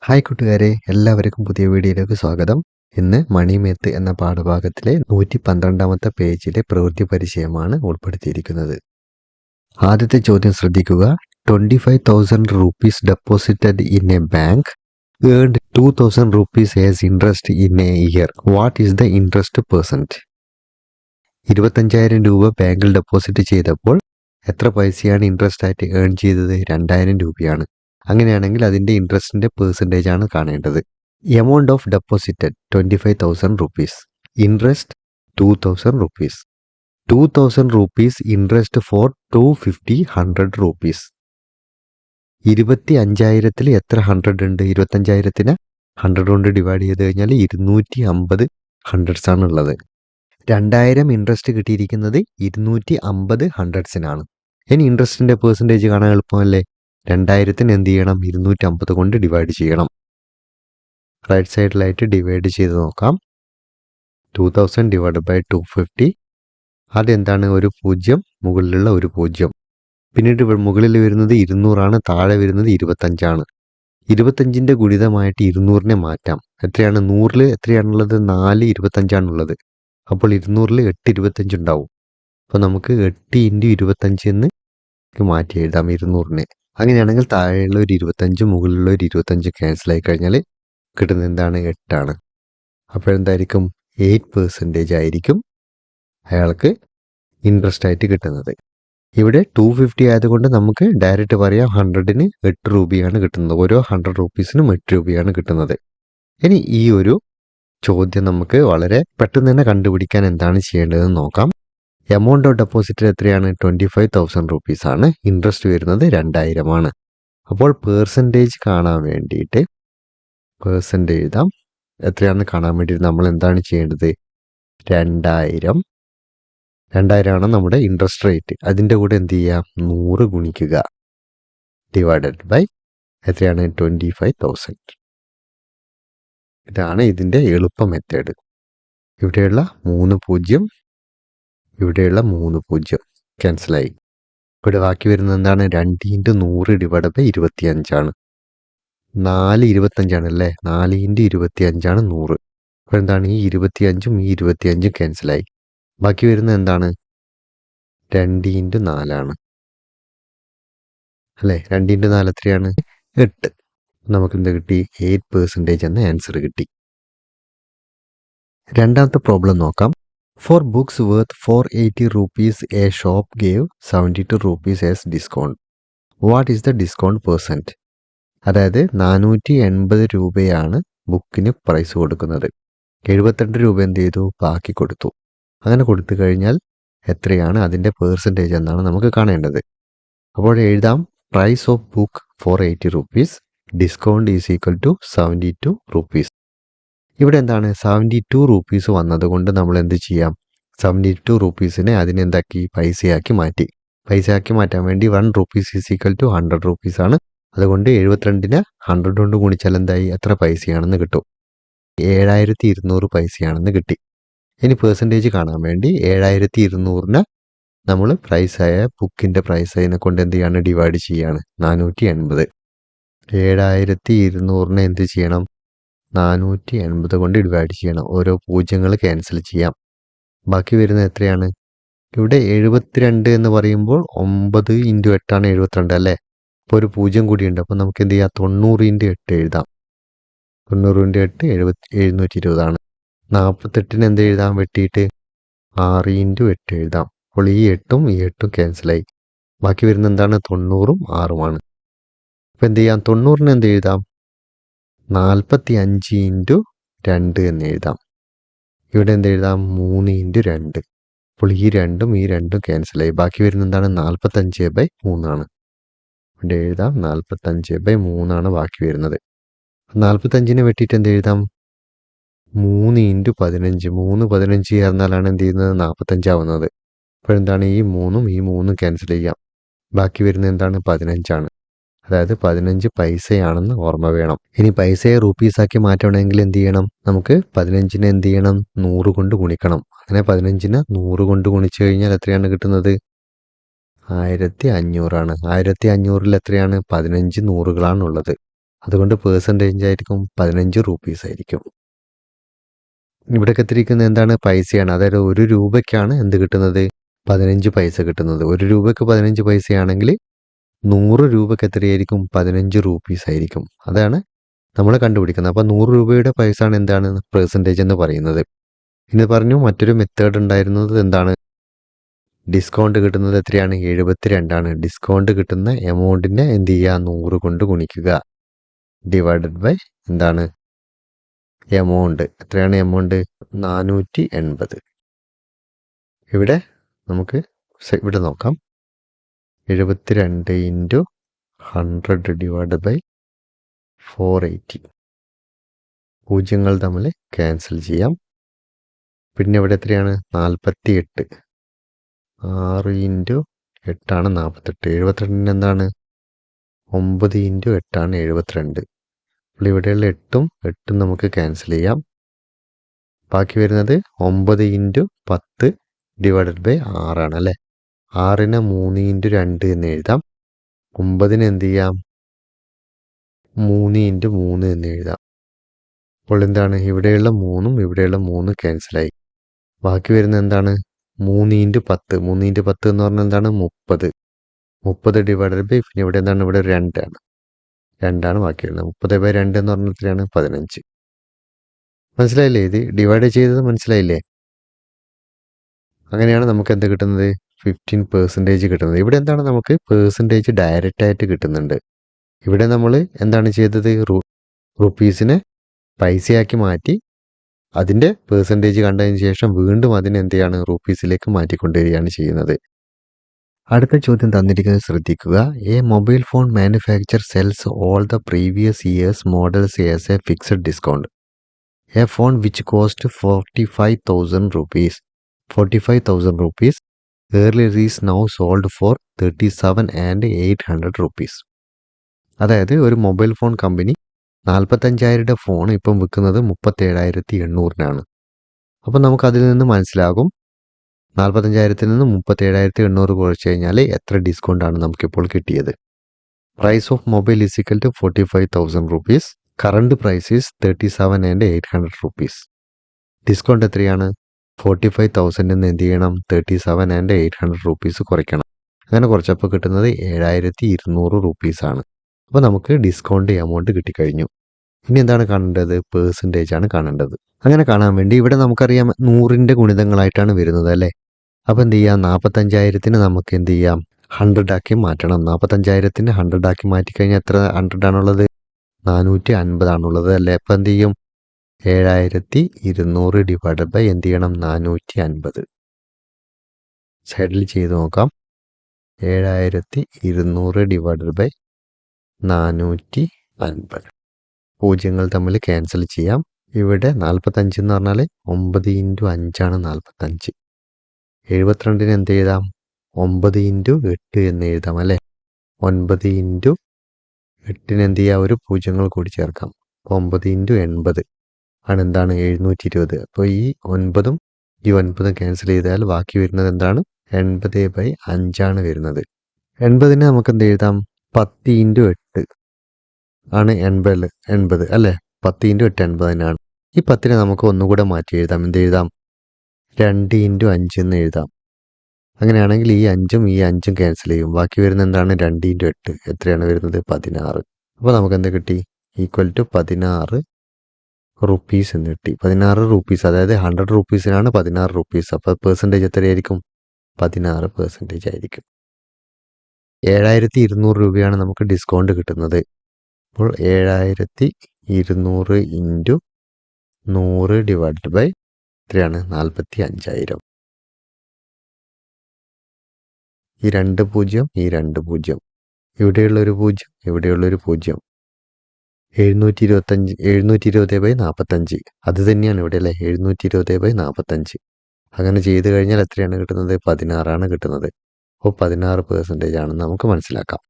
Hi കൂട്ടുകാരെ, എല്ലാവർക്കും പുതിയ വീഡിയോയിലേക്ക് സ്വാഗതം. ഇന്ന് മണിമേത്ത് എന്ന പാഠഭാഗത്തിലെ 112ാമത്തെ പേജിലെ പ്രവൃത്തി പരിചയമാണ് ഉൾപ്പെടുത്തിയിരിക്കുന്നത്. ആദ്യത്തെ ചോദ്യം ശ്രദ്ധിക്കുക. 25,000 rupees deposited in a bank earned 2,000 rupees as interest in a year. What is the interest percent? 25,000 രൂപ ബാങ്കിൽ ഡെപ്പോസിറ്റ് ചെയ്തപ്പോൾ എത്ര പൈസയാണ് ഇൻട്രസ്റ്റ് ആയിട്ട് ഏൺ ചെയ്തത്? 2,000 രൂപയാണ്. അങ്ങനെയാണെങ്കിൽ അതിൻ്റെ ഇൻട്രസ്റ്റിൻ്റെ പെർസെൻറ്റേജ് ആണ് കാണേണ്ടത്. Amount of deposited 25,000 rupees. Interest 2,000 rupees. 2,000 rupees interest four 100 rupees. 25,000 എത്ര 100 ഉണ്ട്? 25,000 100 കൊണ്ട് ഡിവൈഡ് ചെയ്ത് കഴിഞ്ഞാൽ 250 ഹൺഡ്രഡ്സ് ആണ് ഉള്ളത്. 2,000 ഇൻട്രസ്റ്റ് കിട്ടിയിരിക്കുന്നത് 250 ഹൺഡ്രഡ്സിനാണ്. ഇനി ഇൻട്രസ്റ്റിൻ്റെ പെർസെൻറ്റേജ് കാണാൻ എളുപ്പമല്ലേ? 2,000 എന്ത് ചെയ്യണം? 250 കൊണ്ട് ഡിവൈഡ് ചെയ്യണം. റൈറ്റ് സൈഡിലായിട്ട് ഡിവൈഡ് ചെയ്ത് നോക്കാം. 2,000 ഡിവൈഡ് ബൈ 250. അതെന്താണ്? ഒരു 0, മുകളിലുള്ള ഒരു 0. പിന്നീട് മുകളിൽ വരുന്നത് 200 താഴെ വരുന്നത് 25. 25ൻ്റെ ഗുണിതമായിട്ട് 200നെ മാറ്റാം. എത്രയാണ്? 100ൽ എത്രയാണുള്ളത്? 4 25ആണുള്ളത്. അപ്പോൾ 200ൽ 8 25 ഉണ്ടാവും. അപ്പോൾ നമുക്ക് 8 × 25 എന്ന് മാറ്റി എഴുതാം 200നെ. അങ്ങനെയാണെങ്കിൽ താഴെയുള്ള ഒരു 25 മുകളിലുള്ള ഒരു 25 ക്യാൻസൽ ആയി കഴിഞ്ഞാൽ കിട്ടുന്നത് എന്താണ്? 8 ആണ്. അപ്പോൾ എന്തായിരിക്കും? 8% ആയിരിക്കും അയാൾക്ക് ഇൻട്രസ്റ്റ് ആയിട്ട് കിട്ടുന്നത്. ഇവിടെ 250 ആയതുകൊണ്ട് നമുക്ക് ഡയറക്റ്റ് പറയാം 100ന് 8 രൂപയാണ് കിട്ടുന്നത്. ഓരോ 100 rupeesനും 8 രൂപയാണ് കിട്ടുന്നത്. ഇനി ഈ ഒരു ചോദ്യം നമുക്ക് വളരെ പെട്ടെന്ന് തന്നെ കണ്ടുപിടിക്കാൻ എന്താണ് ചെയ്യേണ്ടതെന്ന് നോക്കാം. എമൗണ്ട് ഓഫ് ഡെപ്പോസിറ്റ് എത്രയാണ്? 25,000 rupees ആണ്. ഇൻട്രസ്റ്റ് വരുന്നത് 2,000 ആണ്. അപ്പോൾ പേഴ്സൻറ്റേജ് കാണാൻ വേണ്ടിയിട്ട് പേഴ്സൻറ്റേജ് എഴുതാം. എത്രയാണെന്ന് കാണാൻ വേണ്ടിയിട്ട് നമ്മൾ എന്താണ് ചെയ്യേണ്ടത്? 2,000 ആണ് നമ്മുടെ ഇൻട്രസ്റ്റ് റേറ്റ്. അതിൻ്റെ കൂടെ എന്ത് ചെയ്യാം? 100 ഗുണിക്കുക. ഡിവൈഡഡ് ബൈ എത്രയാണ്? 25,000. ഇതാണ് ഇതിൻ്റെ എളുപ്പ മെത്തേഡ്. ഇവിടെയുള്ള 3 0, ഇവിടെയുള്ള 3 0 ക്യാൻസലായി. ഇവിടെ ബാക്കി വരുന്നത് എന്താണ്? 2 × 100 ഡിവൈഡ് ബൈ 25 ആണ്. 4 25ആണല്ലേ? 4 × 25 100. അപ്പോൾ എന്താണ്? ഈ 25ഉം ഈ 25ഉം ക്യാൻസലായി. ബാക്കി വരുന്നത് എന്താണ്? 2 × 4 അല്ലേ? 2 × 4 എത്രയാണ്? 8. നമുക്ക് എന്ത് കിട്ടി? 8% എന്ന ആൻസർ കിട്ടി. രണ്ടാമത്തെ പ്രോബ്ലം നോക്കാം. Four books worth 480 rupees a shop gave 72 rupees as discount. What is the discount percent? അതായത് 480 രൂപയാണ് ബുക്കിന് പ്രൈസ് കൊടുക്കുന്നത്. 72 രൂപ എന്ത് ചെയ്തു? ബാക്കി കൊടുത്തു. അങ്ങനെ കൊടുത്തു കഴിഞ്ഞാൽ എത്രയാണ് അതിൻ്റെ പെർസെൻറ്റേജ് എന്നാണ് നമുക്ക് കാണേണ്ടത്. അപ്പോൾ എഴുതാം. Price of book 480 rupees, discount is equal to 72 rupees. ഇവിടെ എന്താണ്? 72 rupees വന്നതുകൊണ്ട് നമ്മൾ എന്ത് ചെയ്യാം? 72 rupeesനെ അതിനെന്താക്കി? പൈസയാക്കി മാറ്റി. പൈസയാക്കി മാറ്റാൻ വേണ്ടി 1 rupees is equal to 100 rupees ആണ്. അതുകൊണ്ട് 72നെ 100 കൊണ്ട് ഗുണിച്ചാൽ എന്തായി? എത്ര പൈസയാണെന്ന് കിട്ടും? 7,200 പൈസയാണെന്ന് കിട്ടി. ഇനി പെർസെൻറ്റേജ് കാണാൻ വേണ്ടി 7,200നെ നമ്മൾ പ്രൈസായ ബുക്കിൻ്റെ പ്രൈസിനെ കൊണ്ട് എന്ത് ചെയ്യാണ്? ഡിവൈഡ് ചെയ്യാണ്. 480. 7,200നെ എന്ത് ചെയ്യണം? 480 കൊണ്ട് ഡിവൈഡ് ചെയ്യണം. ഓരോ പൂജ്യങ്ങൾ ക്യാൻസൽ ചെയ്യാം. ബാക്കി വരുന്നത് എത്രയാണ്? ഇവിടെ 72 എന്ന് പറയുമ്പോൾ 9 × 8 ആണ് 72 അല്ലേ? അപ്പോൾ ഒരു 0 കൂടിയുണ്ട്. അപ്പോൾ നമുക്ക് എന്ത് ചെയ്യാം? 90 × 8 എഴുതാം. 90 × 8 720 ആണ്. 48ന് എന്ത് എഴുതാം? വെട്ടിയിട്ട് 6 × 8 എഴുതാം. അപ്പോൾ ഈ 8ഉം ഈ 8ഉം ക്യാൻസലായി. ബാക്കി വരുന്നത് എന്താണ്? 90ഉം 6ഉമാണ്. അപ്പോൾ എന്ത് ചെയ്യാം? 90ന് എന്ത് എഴുതാം? 45 × 2 എന്ന് എഴുതാം. ഇവിടെ എന്ത് എഴുതാം? 3 × 2. അപ്പോൾ ഈ 2ഉം ഈ 2ഉം ക്യാൻസലായി. ബാക്കി വരുന്നത് എന്താണ്? 45/3 ആണ്. ഇവിടെ എഴുതാം 45/3 ആണ് ബാക്കി വരുന്നത്. 45നെ വെട്ടിയിട്ട് എന്ത് എഴുതാം? 3 × 15. 3 15 ചേർന്നാലാണ് എന്ത് ചെയ്യുന്നത്? 45 ആവുന്നത്. അപ്പോൾ എന്താണ്? ഈ 3ഉം ഈ 3ഉം ക്യാൻസൽ ചെയ്യാം. ബാക്കി വരുന്നത് എന്താണ്? 15 ആണ്. അതായത് 15 പൈസയാണെന്ന് ഓർമ്മ വേണം. ഇനി പൈസയെ റുപ്പീസാക്കി മാറ്റണമെങ്കിൽ എന്ത് ചെയ്യണം? നമുക്ക് 15നെ എന്ത് ചെയ്യണം? 100 കൊണ്ട് ഗുണിക്കണം. അങ്ങനെ 15നെ 100 കൊണ്ട് ഗുണിച്ചു കഴിഞ്ഞാൽ എത്രയാണ് കിട്ടുന്നത്? 1,500 ആണ്. 1,500ൽ എത്രയാണ്? 15 നൂറുകളാണുള്ളത്. അതുകൊണ്ട് പെർസെൻറ്റേജ് ആയിരിക്കും 15 റുപ്പീസ് ആയിരിക്കും. ഇവിടെയൊക്കെ എത്തിയിരിക്കുന്നത് എന്താണ്? പൈസയാണ്. അതായത് 1 രൂപയ്ക്കാണ് എന്ത് കിട്ടുന്നത്? 15 പൈസ കിട്ടുന്നത്. 1 രൂപയ്ക്ക് 15 പൈസയാണെങ്കിൽ 100 രൂപയ്ക്ക് എത്രയായിരിക്കും? 15 റുപ്പീസ് ആയിരിക്കും. അതാണ് നമ്മൾ കണ്ടുപിടിക്കുന്നത്. അപ്പോൾ 100 രൂപയുടെ പൈസയാണ് എന്താണ്? പെർസെൻറ്റേജ് എന്ന് പറയുന്നത്. ഇനി പറഞ്ഞു മറ്റൊരു മെത്തേഡ് ഉണ്ടായിരുന്നത് എന്താണ്? ഡിസ്കൗണ്ട് കിട്ടുന്നത് എത്രയാണ്? 72 ഡിസ്കൗണ്ട് കിട്ടുന്ന എമൗണ്ടിനെ എന്ത് ചെയ്യുക? 100 കൊണ്ട് ഗുണിക്കുക. ഡിവൈഡഡ് ബൈ എന്താണ്? എമൗണ്ട്. എത്രയാണ് എമൗണ്ട്? 480. ഇവിടെ നമുക്ക് ഇവിടെ നോക്കാം. 72 ഇൻറ്റു 100 ഡിവൈഡ് ബൈ 480. പൂജ്യങ്ങൾ തമ്മിൽ ക്യാൻസൽ ചെയ്യാം. പിന്നെ ഇവിടെ എത്രയാണ്? 48. 6 ഇൻറ്റു 8 48. 72 എന്താണ്? 9 ഇൻറ്റു 8 72. അപ്പോൾ ഇവിടെയുള്ള 8 നമുക്ക് ക്യാൻസൽ ചെയ്യാം. ബാക്കി വരുന്നത് 9 ഇൻറ്റു 10 ഡിവൈഡഡ് ബൈ 6 അല്ലേ? 6നെ 3 ഇൻറ്റു 2 എന്ന് എഴുതാം. 9നെ എന്ത് ചെയ്യാം? 3 ഇൻറ്റു 3 എന്ന് എഴുതാം. അപ്പോൾ എന്താണ്? ഇവിടെയുള്ള 3ഉം ഇവിടെയുള്ള 3 ക്യാൻസലായി. ബാക്കി വരുന്നത് എന്താണ്? 3 ഇൻറ്റു 10. 3 ഇൻറ്റു 10 എന്ന് പറഞ്ഞാൽ എന്താണ്? 30. 30 ഡിവൈഡഡ് ബൈ പിന്നെ ഇവിടെ എന്താണ്? ഇവിടെ 2 ബാക്കിയുള്ളത്. 30 ബൈ 2 എന്ന് പറഞ്ഞാൽ എത്രയാണ്? 15. മനസ്സിലായില്ലേ? ഇത് ഡിവൈഡ് ചെയ്തത് മനസ്സിലായില്ലേ? അങ്ങനെയാണ് നമുക്ക് എന്ത് കിട്ടുന്നത്? 15% കിട്ടുന്നത്. ഇവിടെ എന്താണ്? നമുക്ക് പെർസെൻറ്റേജ് ഡയറക്റ്റ് ആയിട്ട് കിട്ടുന്നുണ്ട്. ഇവിടെ നമ്മൾ എന്താണ് ചെയ്തത്? റുപ്പീസിനെ പൈസയാക്കി മാറ്റി അതിൻ്റെ പെർസെൻറ്റേജ് കണ്ടതിന് ശേഷം വീണ്ടും അതിനെ എന്ത് ചെയ്യാണ്? റുപ്പീസിലേക്ക് മാറ്റിക്കൊണ്ടുവരികയാണ് ചെയ്യുന്നത്. അടുത്ത ചോദ്യം തന്നിരിക്കുന്നത് ശ്രദ്ധിക്കുക. A mobile phone manufacture cells all the previous years models as A fixed discount. A phone which cost 45,000 rupees. 45,000 rupees earlier is now sold for 37,800 rupees. അതായത് ഒരു മൊബൈൽ ഫോൺ കമ്പനി 45,000 ഫോൺ ഇപ്പം വിൽക്കുന്നത് 37,800 അപ്പം നമുക്ക് അതിൽ നിന്ന് മനസ്സിലാകും 45,000 നിന്ന് 37,800 കുറച്ച് കഴിഞ്ഞാൽ എത്ര ഡിസ്കൗണ്ടാണ് നമുക്കിപ്പോൾ കിട്ടിയത്. Price of mobile is equal to 45,000 rupees. Current price is 37,800 rupees. Discount എത്രയാണ്? 45,000 നിന്ന് എന്ത് ചെയ്യണം? 37,800 rupees കുറയ്ക്കണം. അങ്ങനെ കുറച്ചപ്പോൾ കിട്ടുന്നത് 7,200 rupees ആണ്. അപ്പോൾ നമുക്ക് ഡിസ്കൗണ്ട് എമൗണ്ട് കിട്ടിക്കഴിഞ്ഞു. ഇനി എന്താണ് കാണേണ്ടത്? പെർസെൻറ്റേജ് ആണ് കാണേണ്ടത്. അങ്ങനെ കാണാൻ വേണ്ടി ഇവിടെ നമുക്കറിയാം 100ൻ്റെ ഗുണിതങ്ങളായിട്ടാണ് വരുന്നത് അല്ലേ? അപ്പോൾ എന്ത് ചെയ്യാം? 45,000 നമുക്ക് എന്ത് ചെയ്യാം? 100 ആക്കി മാറ്റണം. 45,000 100 ആക്കി മാറ്റിക്കഴിഞ്ഞാൽ എത്ര 100 ആണുള്ളത്? 450 ആണുള്ളത് അല്ലേ? അപ്പോൾ എന്ത് ചെയ്യും? 7,200 ഡിവൈഡഡ് ബൈ എന്ത് ചെയ്യണം? 450. സൈഡിൽ ചെയ്ത് നോക്കാം. 7,200 ഡിവൈഡഡ് ബൈ 450. പൂജ്യങ്ങൾ തമ്മിൽ ക്യാൻസൽ ചെയ്യാം. ഇവിടെ 45 എന്ന് പറഞ്ഞാൽ 9 ഇൻറ്റു 5 45. 72 എന്ത് എഴുതാം? 9 ഇൻറ്റു 8 എന്ന് എഴുതാം അല്ലേ? 9 ഇൻറ്റു 8 എന്ത് ചെയ്യുക? ഒരു പൂജ്യങ്ങൾ കൂടി ചേർക്കാം. 9 ഇൻറ്റു 80 ആണ് എന്താണ്? 720. അപ്പോൾ ഈ 9ഉം ഈ 9ഉം ക്യാൻസൽ ചെയ്താൽ ബാക്കി വരുന്നത് എന്താണ്? 80 ബൈ 5 വരുന്നത്. 80നെ നമുക്ക് എന്ത് എഴുതാം? 10 ഇൻറ്റു 8 ആണ് 80 അല്ലേ? 10 ഇൻറ്റു 8 80 തന്നെയാണ്. ഈ 10നെ നമുക്ക് ഒന്നുകൂടെ മാറ്റി എഴുതാം. എന്ത് എഴുതാം? 2 ഇൻറ്റു 5 എന്ന് എഴുതാം. അങ്ങനെയാണെങ്കിൽ ഈ 5ഉം ഈ 5ഉം ക്യാൻസൽ ചെയ്യും. ബാക്കി വരുന്നത് എന്താണ്? 2 ഇൻറ്റു 8 എത്രയാണ് വരുന്നത്? 16. അപ്പോൾ നമുക്ക് എന്ത് കിട്ടി? ഈക്വൽ ടു 16 റുപ്പീസ് എന്ന് കിട്ടി. 16 റുപ്പീസ്, അതായത് 100 റുപ്പീസിനാണ് 16 റുപ്പീസ്. അപ്പോൾ പെർസെൻറ്റേജ് എത്രയായിരിക്കും? 16% ആയിരിക്കും. 7,200 രൂപയാണ് നമുക്ക് ഡിസ്കൗണ്ട് കിട്ടുന്നത്. അപ്പോൾ 7,200 ഇൻറ്റു 100 ഡിവൈഡ് ബൈ എത്രയാണ്? 45,000. ഈ 2 പൂജ്യം, ഈ 2 പൂജ്യം, ഇവിടെയുള്ളൊരു പൂജ്യം, ഇവിടെയുള്ളൊരു പൂജ്യം. 720 ബൈ 45. അത് തന്നെയാണ് ഇവിടെ അല്ലേ? 720 ബൈ 45. അങ്ങനെ ചെയ്ത് കഴിഞ്ഞാൽ എത്രയാണ് കിട്ടുന്നത്? 16 കിട്ടുന്നത്. അപ്പോൾ 16% ആണെന്ന് നമുക്ക് മനസ്സിലാക്കാം.